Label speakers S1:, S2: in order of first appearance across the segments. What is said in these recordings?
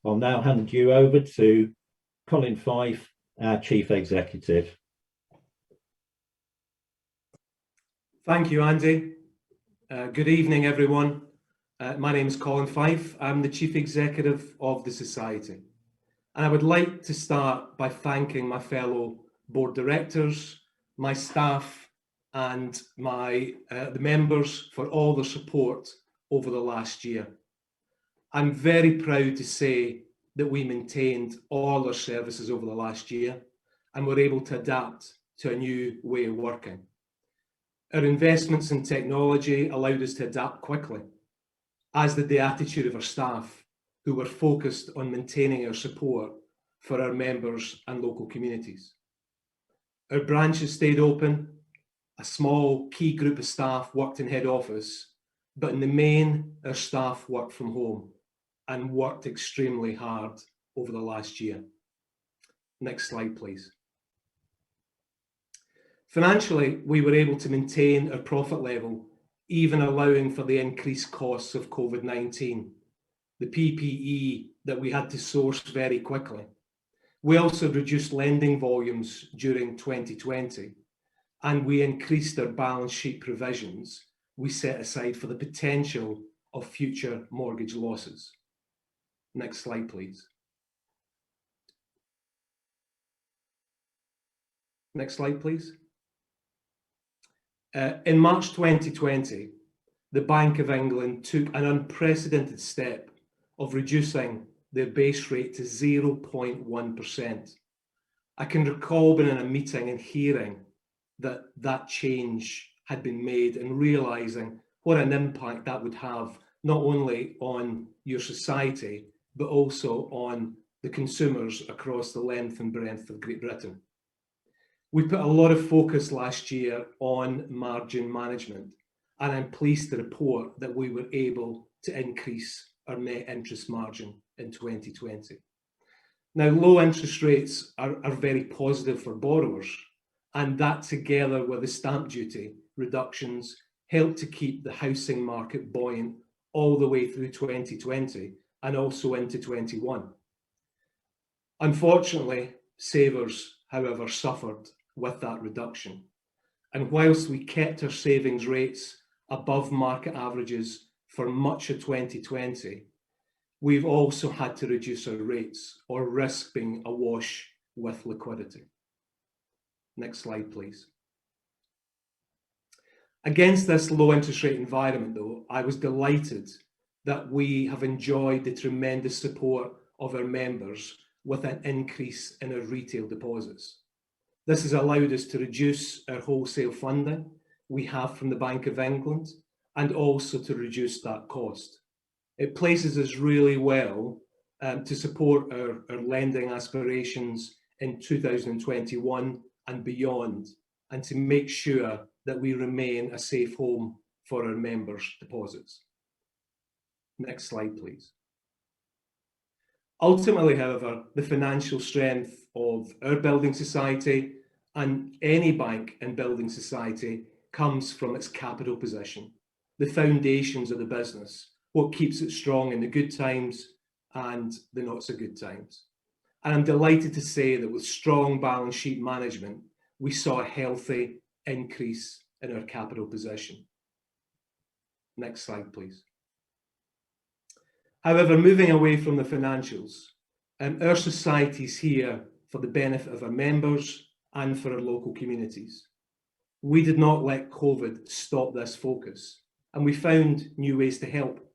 S1: I'll now hand you over to Colin Fyfe, our Chief Executive.
S2: Thank you, Andy. Good evening, everyone. My name is Colin Fyfe. I'm the Chief Executive of the Society. And I would like to start by thanking my fellow board directors, my staff, and the members for all their support over the last year. I'm very proud to say that we maintained all our services over the last year and were able to adapt to a new way of working. Our investments in technology allowed us to adapt quickly, as did the attitude of our staff, who were focused on maintaining our support for our members and local communities. Our branches stayed open, a small key group of staff worked in head office, but in the main, our staff worked from home and worked extremely hard over the last year. Next slide, please. Financially, we were able to maintain our profit level, even allowing for the increased costs of COVID-19, the PPE that we had to source very quickly. We also reduced lending volumes during 2020, and we increased our balance sheet provisions we set aside for the potential of future mortgage losses. Next slide, please. Next slide, please. In March 2020, the Bank of England took an unprecedented step of reducing their base rate to 0.1%. I can recall being in a meeting and hearing that change had been made and realising what an impact that would have, not only on your society, but also on the consumers across the length and breadth of Great Britain. We put a lot of focus last year on margin management, and I'm pleased to report that we were able to increase our net interest margin in 2020. Now, low interest rates are very positive for borrowers, and that, together with the stamp duty reductions, helped to keep the housing market buoyant all the way through 2020 and also into 21. Unfortunately, savers, however, suffered with that reduction. And whilst we kept our savings rates above market averages for much of 2020, we've also had to reduce our rates or risk being awash with liquidity. Next slide, please. Against this low interest rate environment, though, I was delighted that we have enjoyed the tremendous support of our members with an increase in our retail deposits. This has allowed us to reduce our wholesale funding we have from the Bank of England and also to reduce that cost. It places us really well to support our lending aspirations in 2021 and beyond, and to make sure that we remain a safe home for our members' deposits. Next slide, please. Ultimately, however, the financial strength of our building society and any bank and building society comes from its capital position, the foundations of the business, what keeps it strong in the good times and the not so good times. And I'm delighted to say that with strong balance sheet management, we saw a healthy increase in our capital position. Next slide, please. However, moving away from the financials, our society is here for the benefit of our members and for our local communities. We did not let COVID stop this focus, and we found new ways to help.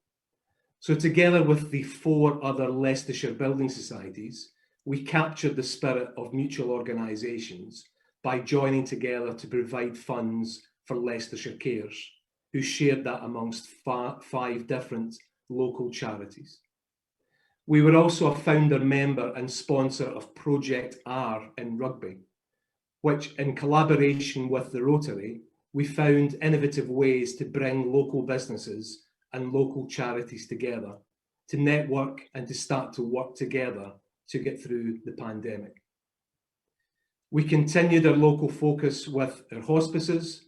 S2: So together with the 4 other Leicestershire building societies, we captured the spirit of mutual organisations by joining together to provide funds for Leicestershire Cares, who shared that amongst 5 different local charities. We were also a founder member and sponsor of Project R in Rugby, which, in collaboration with the Rotary, we found innovative ways to bring local businesses and local charities together to network and to start to work together to get through the pandemic. We continued our local focus with our hospices,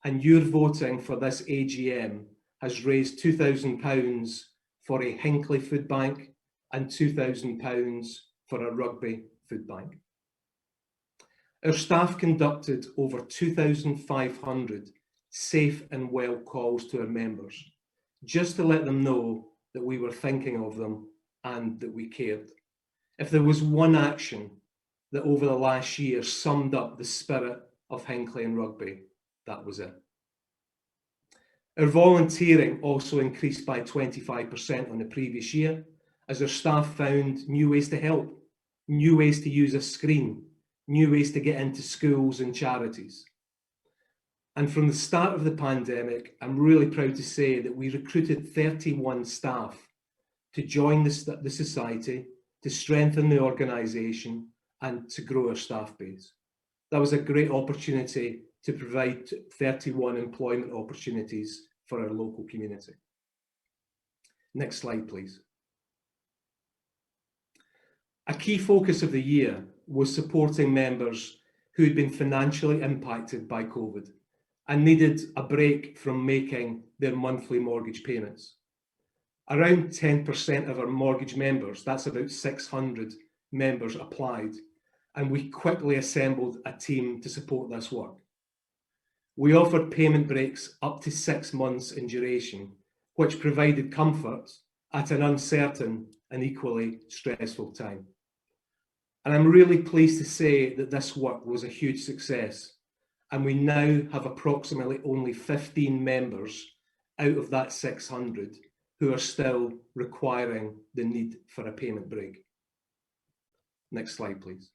S2: and your voting for this AGM has raised £2,000 for a Hinckley food bank and £2,000 for a rugby food bank. Our staff conducted over 2,500 safe and well calls to our members, just to let them know that we were thinking of them and that we cared. If there was one action that over the last year summed up the spirit of Hinckley and Rugby, that was it. Our volunteering also increased by 25% on the previous year, as our staff found new ways to help, new ways to use a screen, new ways to get into schools and charities. And from the start of the pandemic, I'm really proud to say that we recruited 31 staff to join the society, to strengthen the organisation and to grow our staff base. That was a great opportunity to provide 31 employment opportunities for our local community. Next slide, please. A key focus of the year was supporting members who had been financially impacted by COVID and needed a break from making their monthly mortgage payments. Around 10% of our mortgage members, that's about 600 members, applied, and we quickly assembled a team to support this work. We offered payment breaks up to 6 months in duration, which provided comfort at an uncertain and equally stressful time. And I'm really pleased to say that this work was a huge success, and we now have approximately only 15 members out of that 600 who are still requiring the need for a payment break. Next slide, please.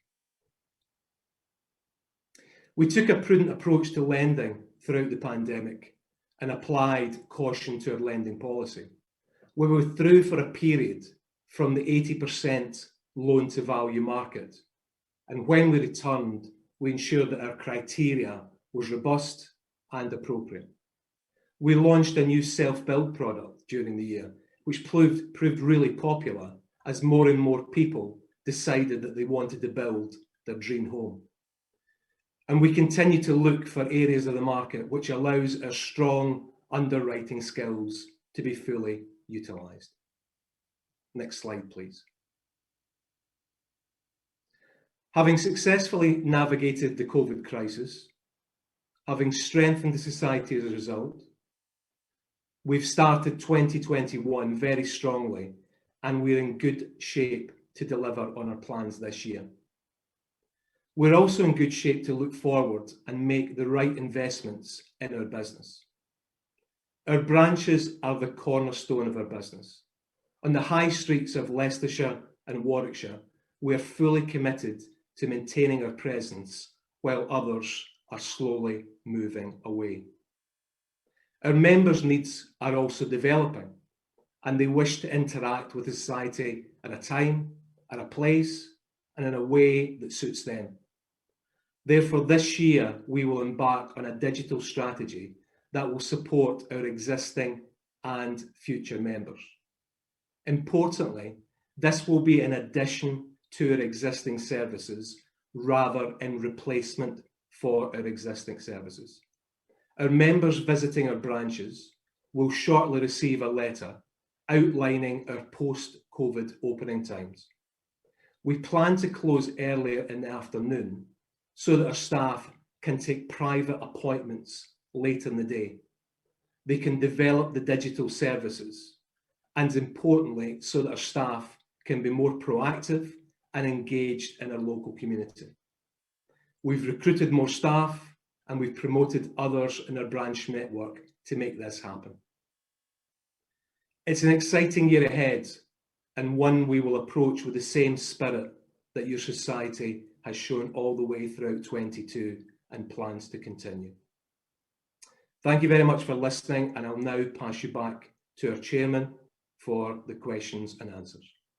S2: We took a prudent approach to lending throughout the pandemic and applied caution to our lending policy. We withdrew for a period from the 80% loan to value market. And when we returned, we ensured that our criteria was robust and appropriate. We launched a new self-build product during the year, which proved really popular as more and more people decided that they wanted to build their dream home. And we continue to look for areas of the market which allows our strong underwriting skills to be fully utilised. Next slide, please. Having successfully navigated the COVID crisis, having strengthened the society as a result, we've started 2021 very strongly, and we're in good shape to deliver on our plans this year. We're also in good shape to look forward and make the right investments in our business. Our branches are the cornerstone of our business. On the high streets of Leicestershire and Warwickshire, we are fully committed to maintaining our presence while others are slowly moving away. Our members' needs are also developing, and they wish to interact with the society at a time, at a place, and in a way that suits them. Therefore, this year, we will embark on a digital strategy that will support our existing and future members. Importantly, this will be in addition to our existing services rather in replacement for our existing services. Our members visiting our branches will shortly receive a letter outlining our post-COVID opening times. We plan to close earlier in the afternoon so that our staff can take private appointments late in the day. They can develop the digital services, and importantly, so that our staff can be more proactive and engaged in our local community. We've recruited more staff, and we've promoted others in our branch network to make this happen. It's an exciting year ahead, and one we will approach with the same spirit that your society has shown all the way throughout 22 and plans to continue. Thank you very much for listening, and I'll now pass you back to our chairman for the questions and answers.